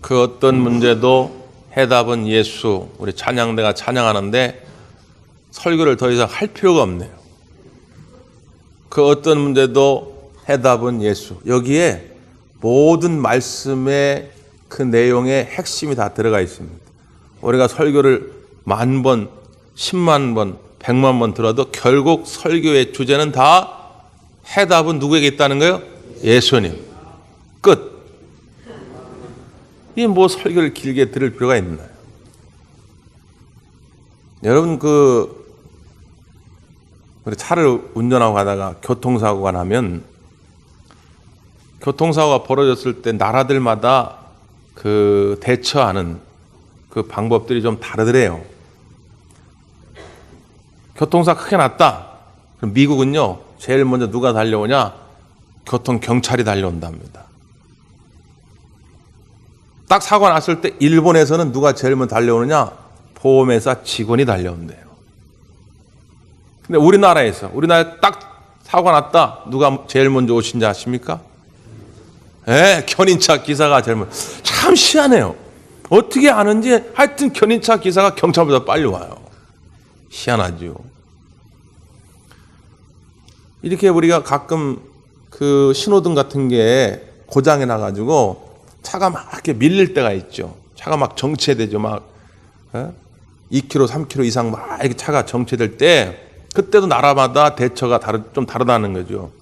그 어떤 문제도 해답은 예수. 우리 찬양대가 찬양하는데 설교를 더 이상 할 필요가 없네요. 그 어떤 문제도 해답은 예수. 여기에 모든 말씀의 그 내용의 핵심이 다 들어가 있습니다. 우리가 설교를 10,000번, 10만 번, 100만 번 들어도 결국 설교의 주제는 다 해답은 누구에게 있다는 거예요? 예수님. 끝. 이 뭐 설교를 길게 들을 필요가 있나요? 여러분 우리 차를 운전하고 가다가 교통사고가 나면 교통사고가 벌어졌을 때 나라들마다 그 대처하는 그 방법들이 좀 다르더래요. 교통사고 크게 났다. 그럼 미국은요, 제일 먼저 누가 달려오냐? 교통경찰이 달려온답니다. 딱 사고가 났을 때 일본에서는 누가 제일 먼저 달려오느냐? 보험회사 직원이 달려온대요. 근데 우리나라에 딱 사고가 났다. 누가 제일 먼저 오신지 아십니까? 견인차 기사가 제일 먼저. 참 희한해요. 어떻게 아는지 하여튼 견인차 기사가 경찰보다 빨리 와요. 희한하죠. 이렇게 우리가 가끔 그 신호등 같은 게 고장이 나가지고 차가 막 이렇게 밀릴 때가 있죠. 차가 막 정체되죠. 막 2km, 3km 이상 막 이렇게 차가 정체될 때 그때도 나라마다 대처가 좀 다르다는 거죠.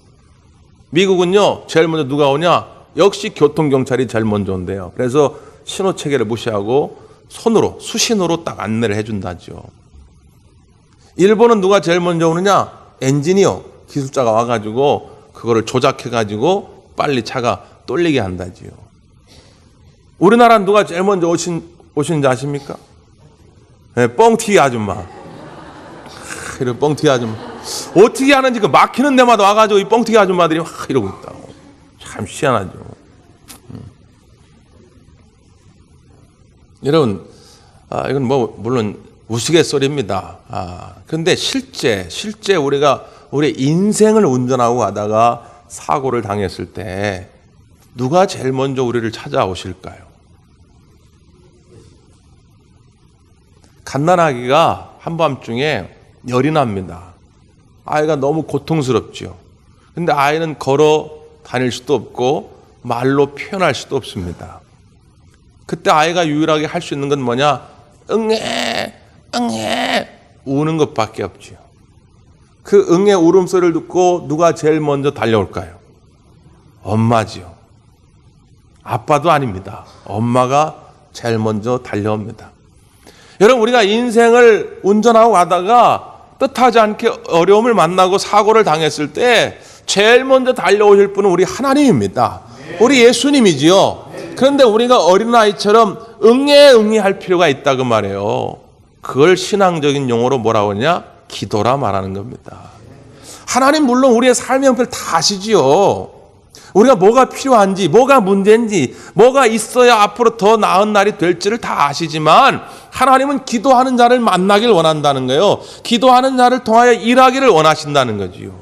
미국은요, 제일 먼저 누가 오냐? 역시 교통경찰이 제일 먼저 온대요. 그래서 신호 체계를 무시하고 손으로, 수신호로 딱 안내를 해준다죠. 일본은 누가 제일 먼저 오느냐? 엔지니어, 기술자가 와가지고 그거를 조작해가지고 빨리 차가 돌리게 한다지요. 우리나라는 누가 제일 먼저 오시는지 아십니까? 뻥튀기 아줌마. 이런 뻥튀기 아줌마. 어떻게 하는지 그 막히는 데마다 와가지고 이 뻥튀기 아줌마들이 막 이러고 있다고. 참 희한하죠. 여러분, 이건 뭐 물론 우스갯소리입니다. 그런데 실제 우리가 우리 인생을 운전하고 가다가 사고를 당했을 때 누가 제일 먼저 우리를 찾아오실까요? 갓난아기가 한밤중에 열이 납니다. 아이가 너무 고통스럽죠. 근데 아이는 걸어 다닐 수도 없고 말로 표현할 수도 없습니다. 그때 아이가 유일하게 할 수 있는 건 뭐냐? 응애 우는 것밖에 없죠. 그 응애 울음소리를 듣고 누가 제일 먼저 달려올까요? 엄마지요. 아빠도 아닙니다. 엄마가 제일 먼저 달려옵니다. 여러분, 우리가 인생을 운전하고 가다가 뜻하지 않게 어려움을 만나고 사고를 당했을 때 제일 먼저 달려오실 분은 우리 하나님입니다. 우리 예수님이지요. 그런데 우리가 어린아이처럼 응애 할 필요가 있다고 말해요. 그걸 신앙적인 용어로 뭐라고 하냐? 기도라 말하는 겁니다. 하나님 물론 우리의 삶의 형편을 다 아시지요. 우리가 뭐가 필요한지, 뭐가 문제인지, 뭐가 있어야 앞으로 더 나은 날이 될지를 다 아시지만 하나님은 기도하는 자를 만나길 원한다는 거예요. 기도하는 자를 통하여 일하기를 원하신다는 거지요.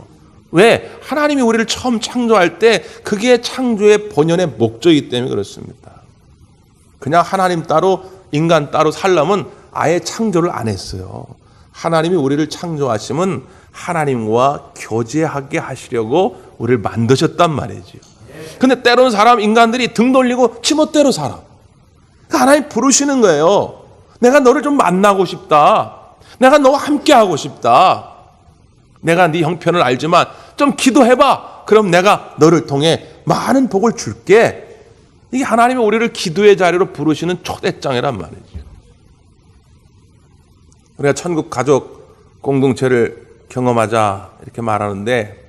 왜? 하나님이 우리를 처음 창조할 때 그게 창조의 본연의 목적이기 때문에 그렇습니다. 그냥 하나님 따로 인간 따로 살려면 아예 창조를 안 했어요. 하나님이 우리를 창조하시면 하나님과 교제하게 하시려고 우리를 만드셨단 말이죠. 근데 때로는 인간들이 등 돌리고 지멋대로 살아. 하나님 부르시는 거예요. 내가 너를 좀 만나고 싶다. 내가 너와 함께하고 싶다. 내가 네 형편을 알지만 좀 기도해봐. 그럼 내가 너를 통해 많은 복을 줄게. 이게 하나님이 우리를 기도의 자리로 부르시는 초대장이란 말이죠. 우리가 천국 가족 공동체를 경험하자 이렇게 말하는데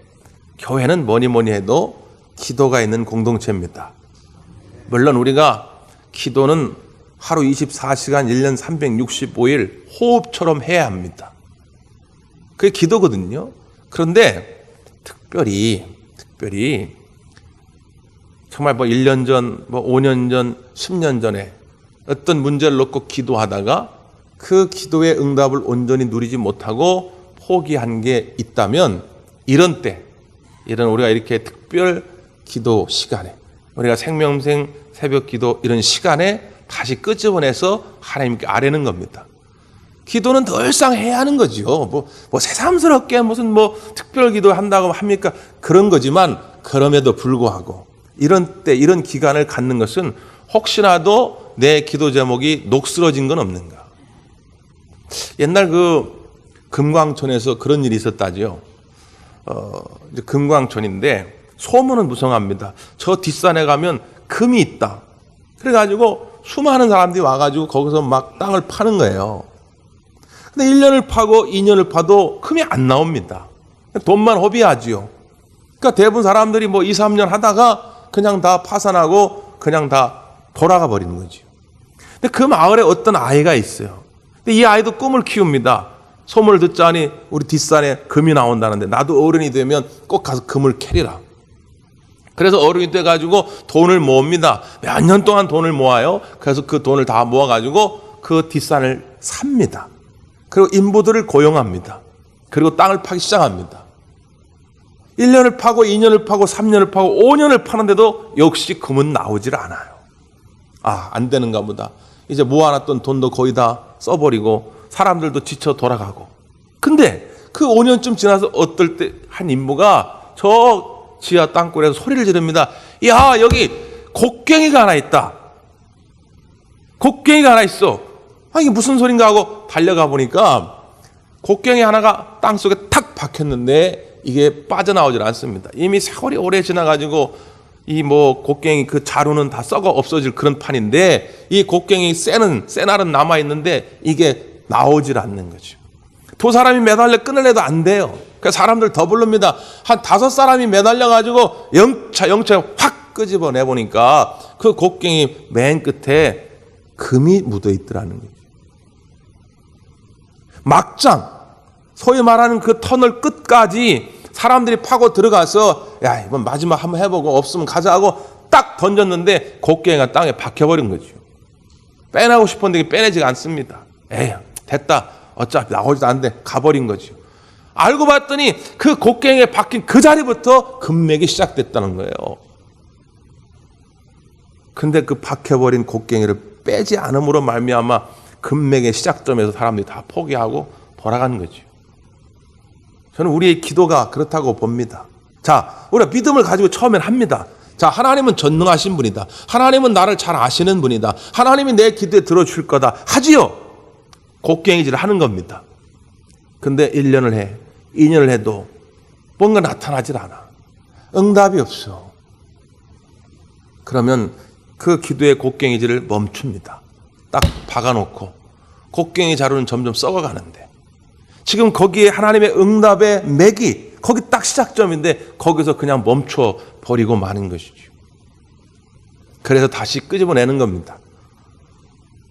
교회는 뭐니 해도 기도가 있는 공동체입니다. 물론 우리가 기도는 하루 24시간 1년 365일 호흡처럼 해야 합니다. 그게 기도거든요. 그런데 특별히 정말 1년 전, 5년 전, 10년 전에 어떤 문제를 놓고 기도하다가 그 기도의 응답을 온전히 누리지 못하고 포기한 게 있다면 이런 우리가 이렇게 특별 기도 시간에 우리가 생명생 새벽 기도 이런 시간에 다시 끄집어내서 하나님께 아뢰는 겁니다. 기도는 늘상 해야 하는 거죠. 뭐 새삼스럽게 무슨 특별 기도 한다고 합니까? 그런 거지만 그럼에도 불구하고 이런 때 이런 기간을 갖는 것은 혹시라도 내 기도 제목이 녹슬어진 건 없는가. 옛날 금광촌에서 그런 일이 있었다지요. 이제 금광촌인데 소문은 무성합니다. 저 뒷산에 가면 금이 있다. 그래가지고 수많은 사람들이 와가지고 거기서 막 땅을 파는 거예요. 근데 1년을 파고 2년을 파도 금이 안 나옵니다. 돈만 허비하지요. 그러니까 대부분 사람들이 2, 3년 하다가 그냥 다 파산하고 그냥 다 돌아가 버리는 거죠. 근데 그 마을에 어떤 아이가 있어요. 근데 이 아이도 꿈을 키웁니다. 소문을 듣자니 우리 뒷산에 금이 나온다는데 나도 어른이 되면 꼭 가서 금을 캐리라. 그래서 어른이 돼가지고 돈을 모읍니다. 몇 년 동안 돈을 모아요. 그래서 그 돈을 다 모아가지고 그 뒷산을 삽니다. 그리고 인부들을 고용합니다. 그리고 땅을 파기 시작합니다. 1년을 파고 2년을 파고 3년을 파고 5년을 파는데도 역시 금은 나오질 않아요. 안 되는가 보다. 이제 모아놨던 돈도 거의 다 써버리고 사람들도 지쳐 돌아가고. 근데 그 5년쯤 지나서 어떨 때 한 인부가 저 지하 땅굴에서 소리를 지릅니다. 야, 여기 곡괭이가 하나 있다. 곡괭이가 하나 있어. 이게 무슨 소린가 하고 달려가 보니까 곡괭이 하나가 땅속에 탁 박혔는데 이게 빠져나오질 않습니다. 이미 세월이 오래 지나가지고 이 곡괭이 그 자루는 다 썩어 없어질 그런 판인데 이 곡괭이 쇠날은 남아있는데 이게 나오질 않는 거죠. 두 사람이 매달려 끊으려도 안 돼요. 그래서 사람들 더 부릅니다. 한 5사람이 매달려가지고 영차 확 끄집어내 보니까 그 곡괭이 맨 끝에 금이 묻어 있더라는 거죠. 막장, 소위 말하는 그 터널 끝까지 사람들이 파고 들어가서 야, 이번 마지막 한번 해보고 없으면 가자 하고 딱 던졌는데 곡괭이가 땅에 박혀버린 거죠. 빼내고 싶었는데 빼내지가 않습니다. 에이, 됐다. 어차피 나오지도 않는데 가버린 거죠. 알고 봤더니 그 곡괭이에 박힌 그 자리부터 금맥이 시작됐다는 거예요. 근데 그 박혀버린 곡괭이를 빼지 않음으로 말미암아 금맥의 시작점에서 사람들이 다 포기하고 돌아가는 거죠. 저는 우리의 기도가 그렇다고 봅니다. 자, 우리가 믿음을 가지고 처음엔 합니다. 자, 하나님은 전능하신 분이다. 하나님은 나를 잘 아시는 분이다. 하나님이 내 기도에 들어줄 거다. 하지요. 곡괭이질을 하는 겁니다. 근데 1년을 해, 2년을 해도 뭔가 나타나질 않아. 응답이 없어. 그러면 그 기도의 곡괭이질을 멈춥니다. 딱 박아놓고 곡괭이 자루는 점점 썩어가는데 지금 거기에 하나님의 응답의 맥이 거기 딱 시작점인데 거기서 그냥 멈춰 버리고 마는 것이죠. 그래서 다시 끄집어내는 겁니다.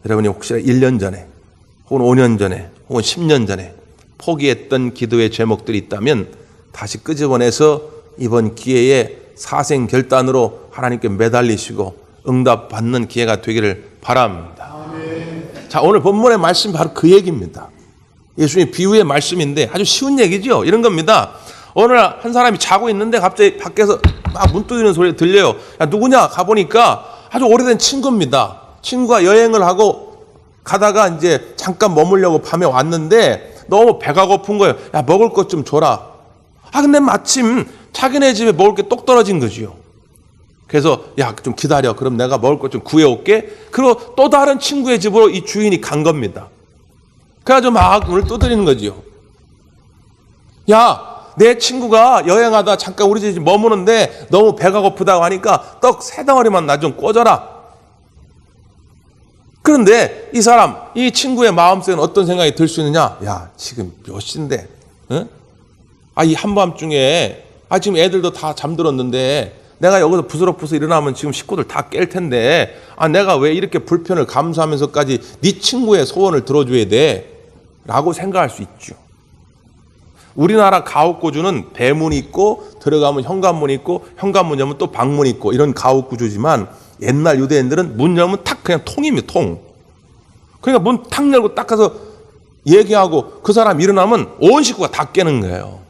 여러분이 혹시 1년 전에 혹은 5년 전에 혹은 10년 전에 포기했던 기도의 제목들이 있다면 다시 끄집어내서 이번 기회에 사생결단으로 하나님께 매달리시고 응답받는 기회가 되기를 바랍니다. 자, 오늘 본문의 말씀 바로 그 얘기입니다. 예수님의 비유의 말씀인데 아주 쉬운 얘기죠. 이런 겁니다. 어느 날 한 사람이 자고 있는데 갑자기 밖에서 막 문 두드리는 소리가 들려요. 야, 누구냐? 가보니까 아주 오래된 친구입니다. 친구가 여행을 하고 가다가 이제 잠깐 머물려고 밤에 왔는데 너무 배가 고픈 거예요. 야, 먹을 것 좀 줘라. 근데 마침 자기네 집에 먹을 게 똑 떨어진 거지요. 그래서 야, 좀 기다려. 그럼 내가 먹을 것 좀 구해올게. 그리고 또 다른 친구의 집으로 이 주인이 간 겁니다. 그래가지고 막 문을 두드리는 거지요. 야, 내 친구가 여행하다 잠깐 우리 집에 머무는데 너무 배가 고프다고 하니까 떡 3덩어리만 나 좀 꽂아라. 그런데 이 사람, 이 친구의 마음속에는 어떤 생각이 들 수 있느냐? 야, 지금 몇 시인데? 응? 이 한밤중에 지금 애들도 다 잠들었는데 내가 여기서 부스럭부스럭 일어나면 지금 식구들 다 깰 텐데 내가 왜 이렇게 불편을 감수하면서까지 네 친구의 소원을 들어줘야 돼? 라고 생각할 수 있죠. 우리나라 가옥구조는 배문이 있고 들어가면 현관문이 있고 현관문 열면 또 방문이 있고 이런 가옥구조지만 옛날 유대인들은 문 열면 탁 그냥 통입니다. 통. 그러니까 문 탁 열고 딱 가서 얘기하고 그 사람 일어나면 온 식구가 다 깨는 거예요.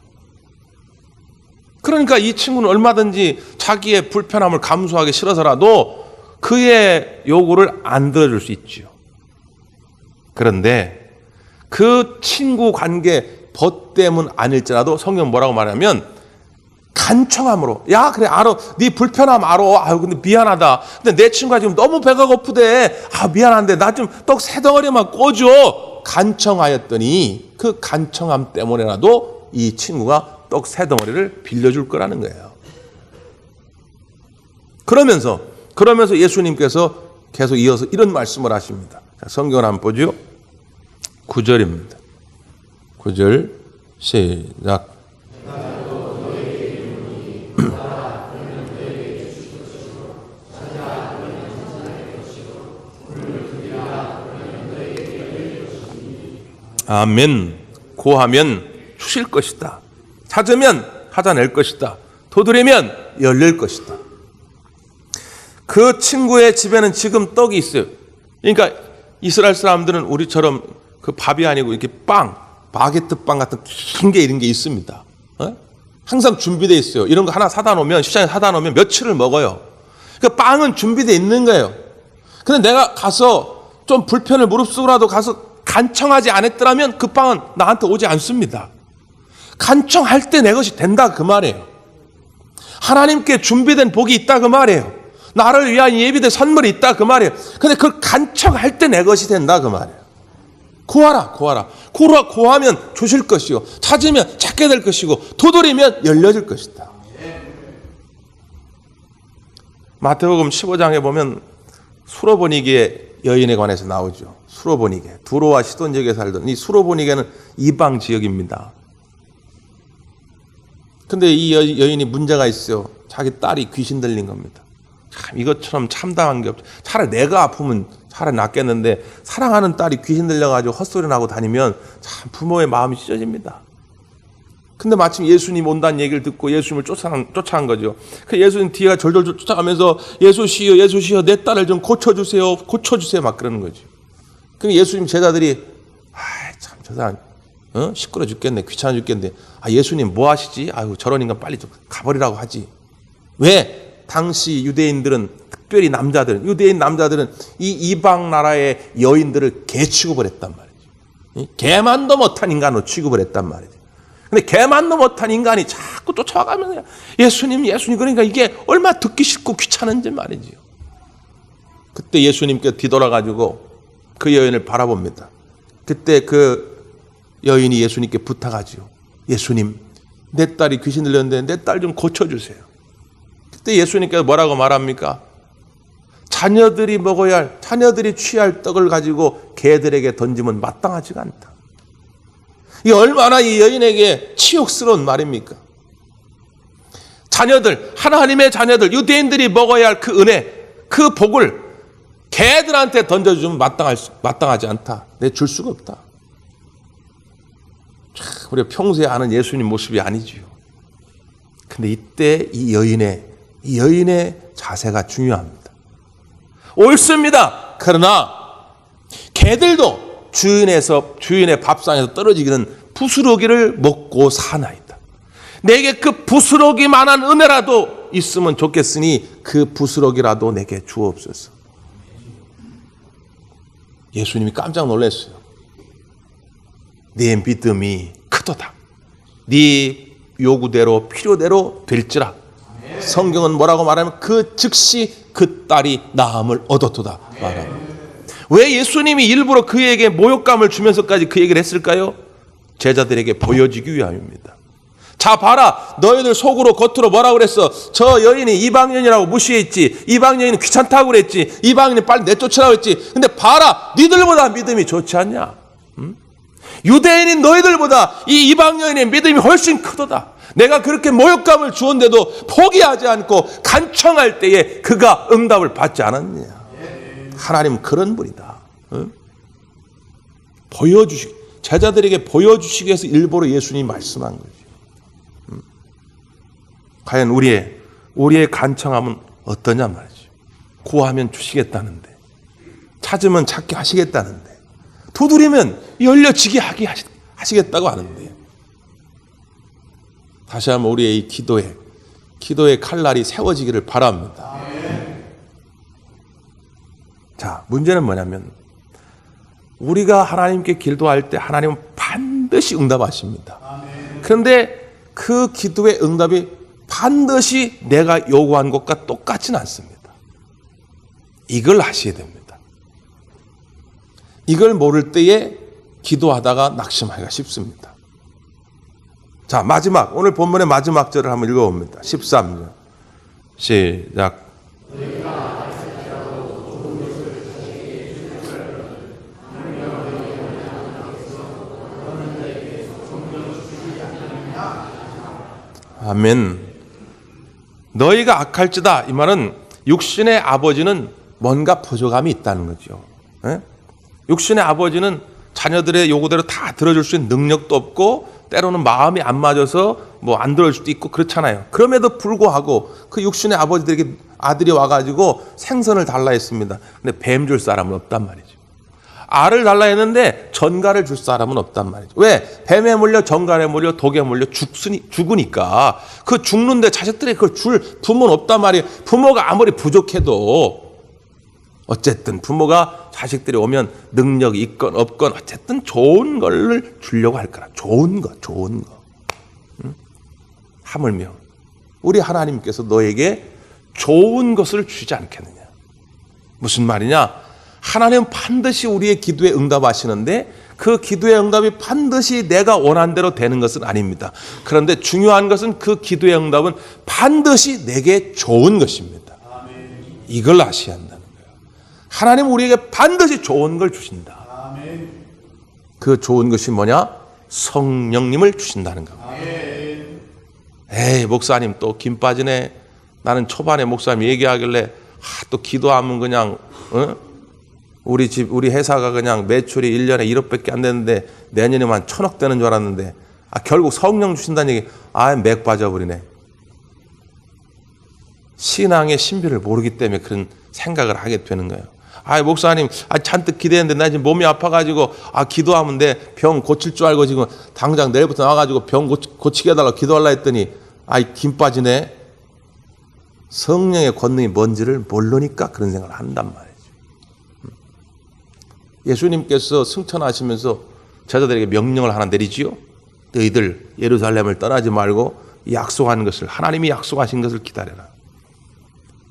그러니까 이 친구는 얼마든지 자기의 불편함을 감수하기 싫어서라도 그의 요구를 안 들어줄 수 있죠. 그런데 그 친구 관계 벗됨은 아닐지라도 성경 뭐라고 말하면 간청함으로, 야 그래 알아, 네 불편함 알아, 아유 근데 미안하다, 근데 내 친구가 지금 너무 배가 고프대, 아 미안한데 나 좀 떡 세 덩어리만 꿔줘, 간청하였더니 그 간청함 때문에라도 이 친구가 떡 세 덩어리를 빌려줄 거라는 거예요. 그러면서 예수님께서 계속 이어서 이런 말씀을 하십니다. 자, 성경을 한번 보죠. 9절입니다. 9절 시작. 아멘. 고하면 주실 것이다. 찾으면 찾아낼 것이다. 도드리면 열릴 것이다. 그 친구의 집에는 지금 떡이 있어요. 그러니까 이스라엘 사람들은 우리처럼 그 밥이 아니고 이렇게 빵, 바게트 빵 같은 긴 게 이런 게 있습니다. 항상 준비되어 있어요. 이런 거 하나 사다 놓으면, 시장에 사다 놓으면 며칠을 먹어요. 그 빵은 준비되어 있는 거예요. 근데 내가 가서 좀 불편을 무릅쓰고라도 가서 간청하지 않았더라면 그 빵은 나한테 오지 않습니다. 간청할 때 내 것이 된다 그 말이에요. 하나님께 준비된 복이 있다 그 말이에요. 나를 위한 예비된 선물이 있다 그 말이에요. 근데 그걸 간청할 때 내 것이 된다 그 말이에요. 구하라. 구하면 주실 것이고, 찾으면 찾게 될 것이고, 두드리면 열려질 것이다. 마태복음 15장에 보면 수로보니게 여인에 관해서 나오죠. 수로보니게, 두로와 시돈 지역에 살던 이 수로보니게는 이방 지역입니다. 근데 이 여인이 문제가 있어요. 자기 딸이 귀신 들린 겁니다. 참 이것처럼 참담한 게 없죠. 차라리 내가 아프면 차라리 낫겠는데, 사랑하는 딸이 귀신 들려가지고 헛소리 나고 다니면 참 부모의 마음이 찢어집니다. 근데 마침 예수님 온다는 얘기를 듣고 예수님을 쫓아간 거죠. 그 예수님 뒤가 절절 쫓아가면서 예수시여 내 딸을 좀 고쳐주세요 막 그러는 거죠. 그럼 예수님 제자들이 참 저 사람 시끄러 죽겠네, 귀찮아 죽겠네, 예수님 뭐 하시지? 아유 저런 인간 빨리 좀 가버리라고 하지. 왜? 당시 유대인들은, 특별히 유대인 남자들은 이 이방 나라의 여인들을 개 취급을 했단 말이죠. 개만도 못한 인간으로 취급을 했단 말이죠. 근데 개만도 못한 인간이 자꾸 쫓아가면서 예수님 그러니까 이게 얼마나 듣기 싫고 귀찮은지 말이죠. 그때 예수님께 뒤돌아가지고 그 여인을 바라봅니다. 그때 그 여인이 예수님께 부탁하죠. 예수님, 내 딸이 귀신 들렸는데 내 딸 좀 고쳐주세요. 그때 예수님께서 뭐라고 말합니까? 자녀들이 취할 떡을 가지고 개들에게 던지면 마땅하지가 않다. 이 얼마나 이 여인에게 치욕스러운 말입니까? 하나님의 자녀들, 유대인들이 먹어야 할 그 은혜, 그 복을 개들한테 던져주면 마땅하지 않다. 내 줄 수가 없다. 우리가 평소에 아는 예수님 모습이 아니지요. 근데 이때 이 여인의 자세가 중요합니다. 옳습니다. 그러나 개들도 주인의 밥상에서 떨어지기는 부스러기를 먹고 사나이다. 내게 그 부스러기만한 은혜라도 있으면 좋겠으니 그 부스러기라도 내게 주옵소서. 예수님이 깜짝 놀랐어요. 네 믿음이 크도다. 네 요구대로 필요대로 될지라. 성경은 뭐라고 말하면 그 즉시 그 딸이 나음을 얻었도다 말합니다. 왜 예수님이 일부러 그에게 모욕감을 주면서까지 그 얘기를 했을까요? 제자들에게 보여주기 위함입니다. 자 봐라, 너희들 속으로 겉으로 뭐라고 그랬어? 저 여인이 이방인이라고 무시했지, 이방인은 귀찮다고 그랬지, 이방인이 빨리 내쫓으라고 했지. 근데 봐라, 니들보다 믿음이 좋지 않냐? 유대인인 너희들보다 이 이방 여인의 믿음이 훨씬 크도다. 내가 그렇게 모욕감을 주었는데도 포기하지 않고 간청할 때에 그가 응답을 받지 않았느냐. 하나님은 그런 분이다. 제자들에게 보여주시기 위해서 일부러 예수님이 말씀한 거죠. 과연 우리의 간청함은 어떠냐 말이죠. 구하면 주시겠다는데, 찾으면 찾게 하시겠다는데, 두드리면 열려지게 하시겠다고 하는데, 다시 한번 우리의 이 기도의 칼날이 세워지기를 바랍니다. 자, 문제는 뭐냐면 우리가 하나님께 기도할 때 하나님은 반드시 응답하십니다. 그런데 그 기도의 응답이 반드시 내가 요구한 것과 똑같지는 않습니다. 이걸 아셔야 됩니다. 이걸 모를 때에 기도하다가 낙심하기가 쉽습니다. 자, 마지막, 오늘 본문의 마지막 절을 한번 읽어봅니다. 13절. 시작. 아멘. 너희가 악할지다. 이 말은 육신의 아버지는 뭔가 부족함이 있다는 거죠. 에? 육신의 아버지는 자녀들의 요구대로 다 들어줄 수 있는 능력도 없고 때로는 마음이 안 맞아서 뭐 안 들어줄 수도 있고 그렇잖아요. 그럼에도 불구하고 그 육신의 아버지들에게 아들이 와가지고 생선을 달라 했습니다. 근데 뱀 줄 사람은 없단 말이죠. 알을 달라 했는데 전갈을 줄 사람은 없단 말이죠. 왜? 뱀에 물려, 전갈에 물려, 독에 물려 죽으니까 그 죽는데 자식들이 그걸 줄 부모는 없단 말이에요. 부모가 아무리 부족해도 어쨌든 부모가 자식들이 오면 능력이 있건 없건 어쨌든 좋은 걸 주려고 할 거라. 좋은 거. 응? 하물며 우리 하나님께서 너에게 좋은 것을 주지 않겠느냐. 무슨 말이냐? 하나님은 반드시 우리의 기도에 응답하시는데 그 기도의 응답이 반드시 내가 원한 대로 되는 것은 아닙니다. 그런데 중요한 것은 그 기도의 응답은 반드시 내게 좋은 것입니다. 이걸 아셔야 한다는 거예요. 하나님은 우리에게 반드시 좋은 걸 주신다. 그 좋은 것이 뭐냐? 성령님을 주신다는 겁니다. 에이, 목사님 또 김 빠지네. 나는 초반에 목사님 얘기하길래 또 기도하면 그냥 우리 회사가 그냥 매출이 1년에 1억밖에 안 되는데 내년에만 1,000억 되는 줄 알았는데 결국 성령 주신다는 얘기 맥 빠져버리네. 신앙의 신비를 모르기 때문에 그런 생각을 하게 되는 거예요. 목사님 잔뜩 기대했는데 나 지금 몸이 아파가지고 기도하면 내 병 고칠 줄 알고 지금 당장 내일부터 나와가지고 병 고치게 해달라고 기도하려 했더니 김 빠지네. 성령의 권능이 뭔지를 모르니까 그런 생각을 한단 말이에요. 예수님께서 승천하시면서 제자들에게 명령을 하나 내리지요. 너희들 예루살렘을 떠나지 말고 약속한 것을, 하나님이 약속하신 것을 기다려라.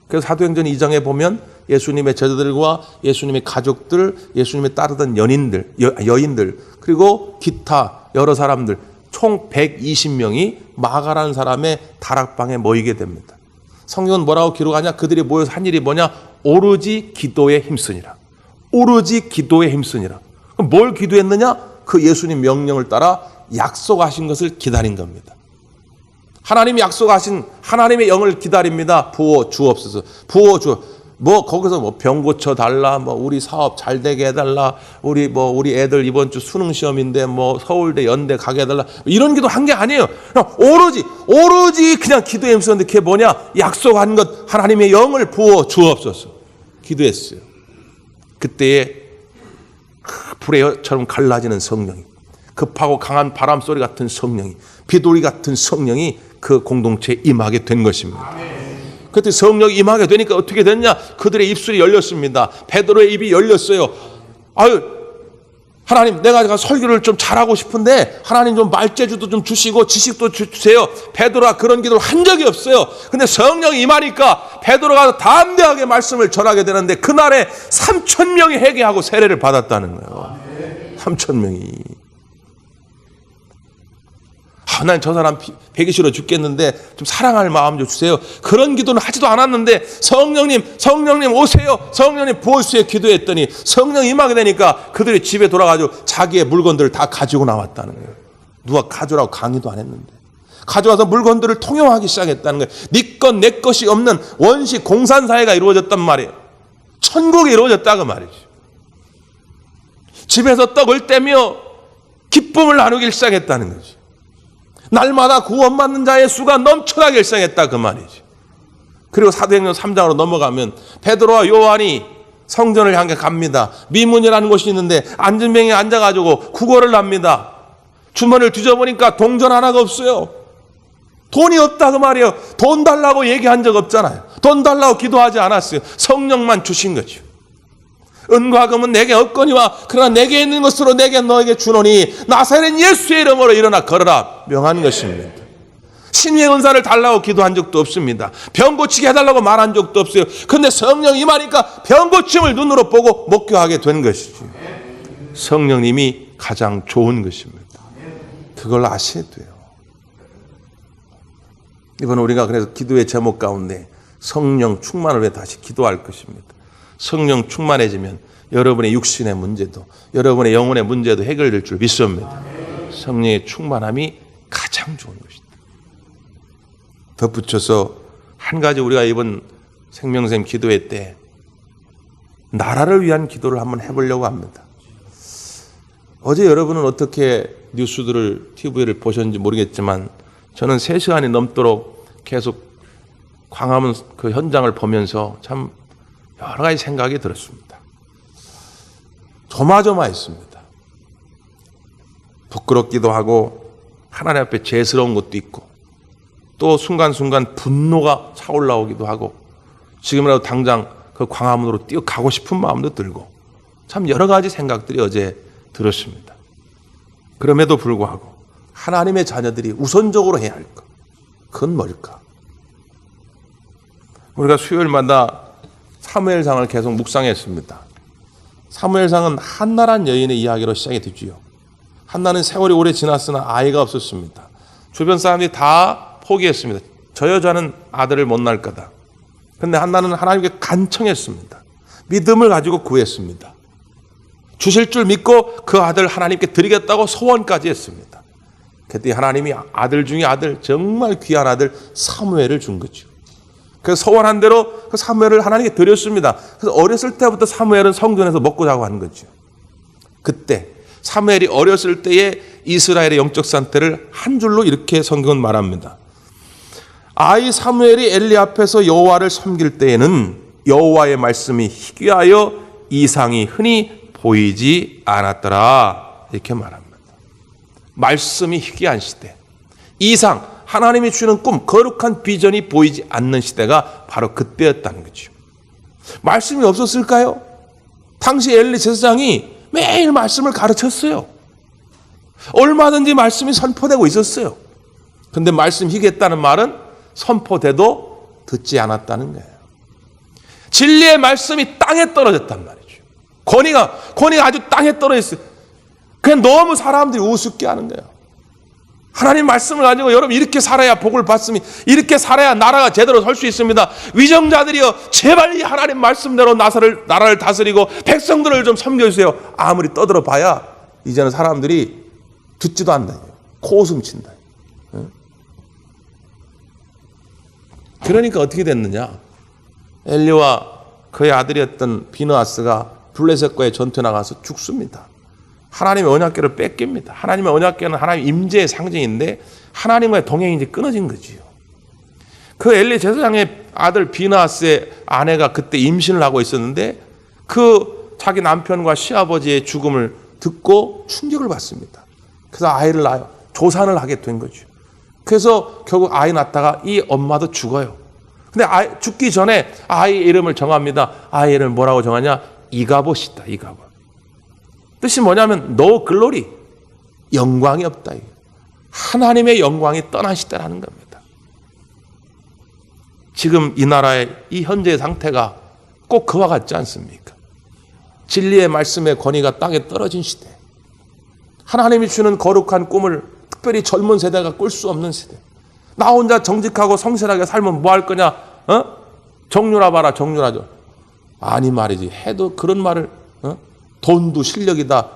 그래서 사도행전 2장에 보면 예수님의 제자들과 예수님의 가족들, 예수님의 따르던 여인들 그리고 기타 여러 사람들 총 120명이 마가라는 사람의 다락방에 모이게 됩니다. 성경은 뭐라고 기록하냐? 그들이 모여서 한 일이 뭐냐? 오로지 기도에 힘쓰니라. 오로지 기도에 힘쓰니라. 그럼 뭘 기도했느냐? 그 예수님 명령을 따라 약속하신 것을 기다린 겁니다. 하나님이 약속하신 하나님의 영을 기다립니다. 부어 주옵소서. 부어 주. 거기서 병 고쳐 달라, 우리 사업 잘 되게 해달라, 우리 애들 이번 주 수능 시험인데 서울대 연대 가게 해달라, 이런 기도 한 게 아니에요. 그냥 오로지 그냥 기도에 힘쓰는데 그게 뭐냐? 약속한 것, 하나님의 영을 부어 주옵소서. 기도했어요. 그때에 불의처럼 갈라지는 성령이, 급하고 강한 바람 소리 같은 성령이, 비둘기 같은 성령이 그 공동체에 임하게 된 것입니다. 그때 성령이 임하게 되니까 어떻게 됐냐? 그들의 입술이 열렸습니다. 베드로의 입이 열렸어요. 하나님, 내가 설교를 좀 잘하고 싶은데 하나님 좀 말재주도 좀 주시고 지식도 주세요. 베드로가 그런 기도를 한 적이 없어요. 근데 성령이 임하니까 베드로가 담대하게 말씀을 전하게 되는데 그날에 3,000명이 회개하고 세례를 받았다는 거예요. 3,000명이. 난 저 사람 배기 싫어 죽겠는데 좀 사랑할 마음 좀 주세요. 그런 기도는 하지도 않았는데 성령님 오세요. 성령님 부어주세요. 기도했더니 성령 임하게 되니까 그들이 집에 돌아가지고 자기의 물건들을 다 가지고 나왔다는 거예요. 누가 가져라고 강의도 안 했는데. 가져와서 물건들을 통용하기 시작했다는 거예요. 네 것 내 것이 없는 원시 공산사회가 이루어졌단 말이에요. 천국이 이루어졌다 그 말이죠. 집에서 떡을 떼며 기쁨을 나누기 시작했다는 거지. 날마다 구원받는 자의 수가 넘쳐나기 시작했다 그 말이지. 그리고 사도행전 3장으로 넘어가면 베드로와 요한이 성전을 향해 갑니다. 미문이라는 곳이 있는데 앉은 명에 앉아가지고 구걸을 합니다. 주머니를 뒤져보니까 동전 하나가 없어요. 돈이 없다 그 말이에요. 돈 달라고 얘기한 적 없잖아요. 돈 달라고 기도하지 않았어요. 성령만 주신 거죠. 은과 금은 내게 없거니와 그러나 내게 있는 것으로 내게 너에게 주노니 나사렛 예수의 이름으로 일어나 걸어라 명한 것입니다. 신의 은사를 달라고 기도한 적도 없습니다. 병 고치게 해달라고 말한 적도 없어요. 그런데 성령 임하니까 병 고침을 눈으로 보고 목교하게 된 것이죠. 성령님이 가장 좋은 것입니다. 그걸 아셔야 돼요. 이번 우리가 그래서 기도의 제목 가운데 성령 충만을 위해 다시 기도할 것입니다. 성령 충만해지면 여러분의 육신의 문제도 여러분의 영혼의 문제도 해결될 줄 믿습니다. 성령의 충만함이 가장 좋은 것이다. 덧붙여서 한 가지 우리가 이번 생명샘 기도회 때 나라를 위한 기도를 한번 해보려고 합니다. 어제 여러분은 어떻게 뉴스들을 TV를 보셨는지 모르겠지만 저는 3시간이 넘도록 계속 광화문 그 현장을 보면서 참 여러 가지 생각이 들었습니다. 조마조마했습니다. 부끄럽기도 하고 하나님 앞에 죄스러운 것도 있고 또 순간순간 분노가 차올라오기도 하고 지금이라도 당장 그 광화문으로 뛰어가고 싶은 마음도 들고 참 여러 가지 생각들이 어제 들었습니다. 그럼에도 불구하고 하나님의 자녀들이 우선적으로 해야 할 것, 그건 뭘까? 우리가 수요일마다 사무엘상을 계속 묵상했습니다. 사무엘상은 한나란 여인의 이야기로 시작이 되지요. 한나는 세월이 오래 지났으나 아이가 없었습니다. 주변 사람들이 다 포기했습니다. 저 여자는 아들을 못 낳을 거다. 그런데 한나는 하나님께 간청했습니다. 믿음을 가지고 구했습니다. 주실 줄 믿고 그 아들 하나님께 드리겠다고 소원까지 했습니다. 그때 하나님이 아들 중에 아들, 정말 귀한 아들 사무엘을 준 거죠. 그래서 소원한 대로 그 사무엘을 하나님께 드렸습니다. 그래서 어렸을 때부터 사무엘은 성전에서 먹고 자고 하는 거죠. 그때 사무엘이 어렸을 때의 이스라엘의 영적 상태를 한 줄로 이렇게 성경은 말합니다. 아이 사무엘이 엘리 앞에서 여호와를 섬길 때에는 여호와의 말씀이 희귀하여 이상이 흔히 보이지 않았더라. 이렇게 말합니다. 말씀이 희귀한 시대, 이상, 하나님이 주는 꿈, 거룩한 비전이 보이지 않는 시대가 바로 그때였다는 거죠. 말씀이 없었을까요? 당시 엘리 제사장이 매일 말씀을 가르쳤어요. 얼마든지 말씀이 선포되고 있었어요. 그런데 말씀 희귀했다는 말은 선포돼도 듣지 않았다는 거예요. 진리의 말씀이 땅에 떨어졌단 말이죠. 권위가 아주 땅에 떨어졌어요. 그냥 너무 사람들이 우습게 하는 거예요. 하나님 말씀을 가지고 여러분 이렇게 살아야 복을 받습니다. 이렇게 살아야 나라가 제대로 설 수 있습니다. 위정자들이여 제발 이 하나님 말씀대로 나라를 다스리고 백성들을 좀 섬겨주세요. 아무리 떠들어 봐야 이제는 사람들이 듣지도 않는다. 코웃음 친다. 그러니까 어떻게 됐느냐? 엘리와 그의 아들이었던 비느하스가 블레셋과의 전투에 나가서 죽습니다. 하나님의 언약궤를 뺏깁니다. 하나님의 언약궤는 하나님의 임재의 상징인데 하나님과의 동행이 이제 끊어진 거지요. 그 엘리 제사장의 아들 비느하스의 아내가 그때 임신을 하고 있었는데 그 자기 남편과 시아버지의 죽음을 듣고 충격을 받습니다. 그래서 아이를 낳아요. 조산을 하게 된 거죠. 그래서 결국 아이 낳다가 이 엄마도 죽어요. 근데 죽기 전에 아이 이름을 정합니다. 아이 이름을 뭐라고 정하냐? 이가봇이다. 이가봇. 뜻이 뭐냐면 no glory, 영광이 없다. 하나님의 영광이 떠난 시대라는 겁니다. 지금 이 나라의 이 현재의 상태가 꼭 그와 같지 않습니까? 진리의 말씀의 권위가 땅에 떨어진 시대, 하나님이 주는 거룩한 꿈을 특별히 젊은 세대가 꿀 수 없는 시대. 나 혼자 정직하고 성실하게 살면 뭐 할 거냐? 정유라 봐라, 정유라죠. 아니 말이지. 해도 그런 말을, 돈도 실력이다.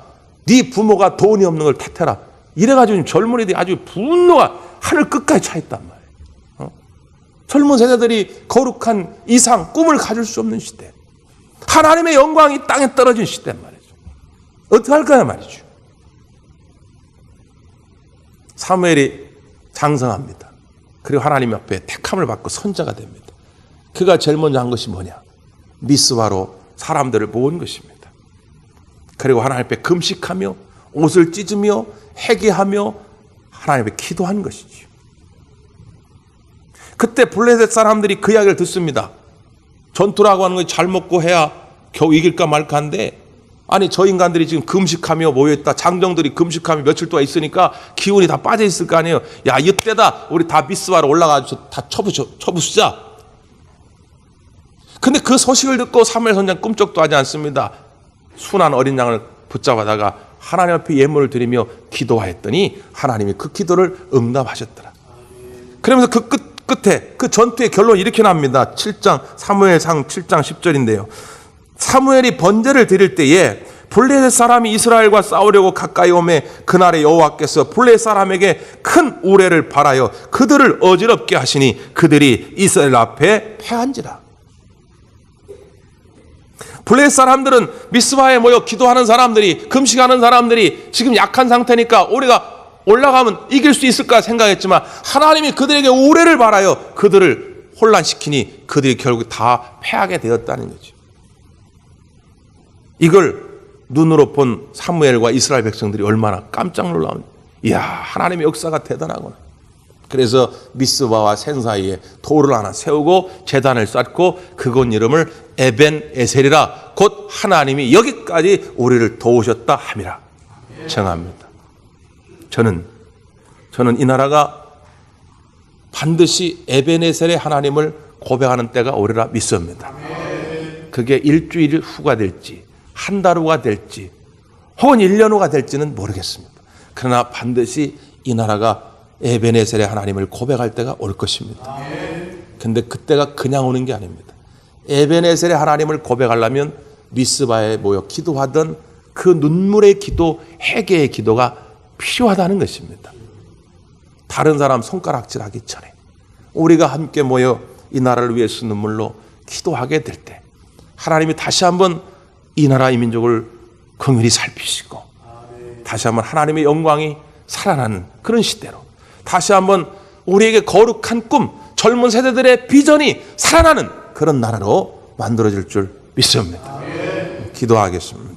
네 부모가 돈이 없는 걸 탓해라. 이래가지고 젊은이들이 아주 분노가 하늘 끝까지 차 있단 말이에요. 젊은 세대들이 거룩한 이상, 꿈을 가질 수 없는 시대. 하나님의 영광이 땅에 떨어진 시대란 말이죠. 어떻게 할까요 말이죠. 사무엘이 장성합니다. 그리고 하나님 앞에 택함을 받고 선자가 됩니다. 그가 제일 먼저 한 것이 뭐냐? 미스바로 사람들을 모은 것입니다. 그리고 하나님 앞에 금식하며 옷을 찢으며 회개하며 하나님 앞에 기도한 것이지요. 그때 블레셋 사람들이 그 이야기를 듣습니다. 전투라고 하는 거 잘 먹고 해야 겨우 이길까 말까인데, 아니 저 인간들이 지금 금식하며 모여있다. 장정들이 금식하며 며칠 동안 있으니까 기운이 다 빠져 있을 거 아니에요. 야, 이때다 우리 다 미스바로 올라가서 다 쳐부수자. 근데 그 소식을 듣고 사무엘 선지자는 꿈쩍도 하지 않습니다. 순한 어린 양을 붙잡아다가 하나님 앞에 예물을 드리며 기도하였더니 하나님이 그 기도를 응답하셨더라. 그러면서 그 끝에 그 전투의 결론이 이렇게 납니다. 7장 사무엘상 7장 10절인데요. 사무엘이 번제를 드릴 때에 블레셋 사람이 이스라엘과 싸우려고 가까이 오매 그날에 여호와께서 블레셋 사람에게 큰 우레를 발하여 그들을 어지럽게 하시니 그들이 이스라엘 앞에 패한지라. 블레셋 사람들은 미스바에 모여 기도하는 사람들이, 금식하는 사람들이 지금 약한 상태니까 우리가 올라가면 이길 수 있을까 생각했지만 하나님이 그들에게 우레를 발하여 그들을 혼란시키니 그들이 결국 다 패하게 되었다는 거죠. 이걸 눈으로 본 사무엘과 이스라엘 백성들이 얼마나 깜짝 놀라면, 이야, 하나님의 역사가 대단하구나. 그래서 미스바와 센 사이에 돌을 하나 세우고 제단을 쌓고 그곳 이름을 에벤 에셀이라, 곧 하나님이 여기까지 우리를 도우셨다 함이라 정합니다. 저는 이 나라가 반드시 에벤 에셀의 하나님을 고백하는 때가 오리라 믿습니다. 그게 일주일 후가 될지 한 달 후가 될지 혹은 1년 후가 될지는 모르겠습니다. 그러나 반드시 이 나라가 에벤에셀의 하나님을 고백할 때가 올 것입니다. 근데 그때가 그냥 오는 게 아닙니다. 에벤에셀의 하나님을 고백하려면 미스바에 모여 기도하던 그 눈물의 기도, 회개의 기도가 필요하다는 것입니다. 다른 사람 손가락질하기 전에 우리가 함께 모여 이 나라를 위해서 눈물로 기도하게 될 때 하나님이 다시 한번 이 나라 이 민족을 긍휼히 살피시고 다시 한번 하나님의 영광이 살아나는 그런 시대로, 다시 한번 우리에게 거룩한 꿈, 젊은 세대들의 비전이 살아나는 그런 나라로 만들어질 줄 믿습니다. 기도하겠습니다.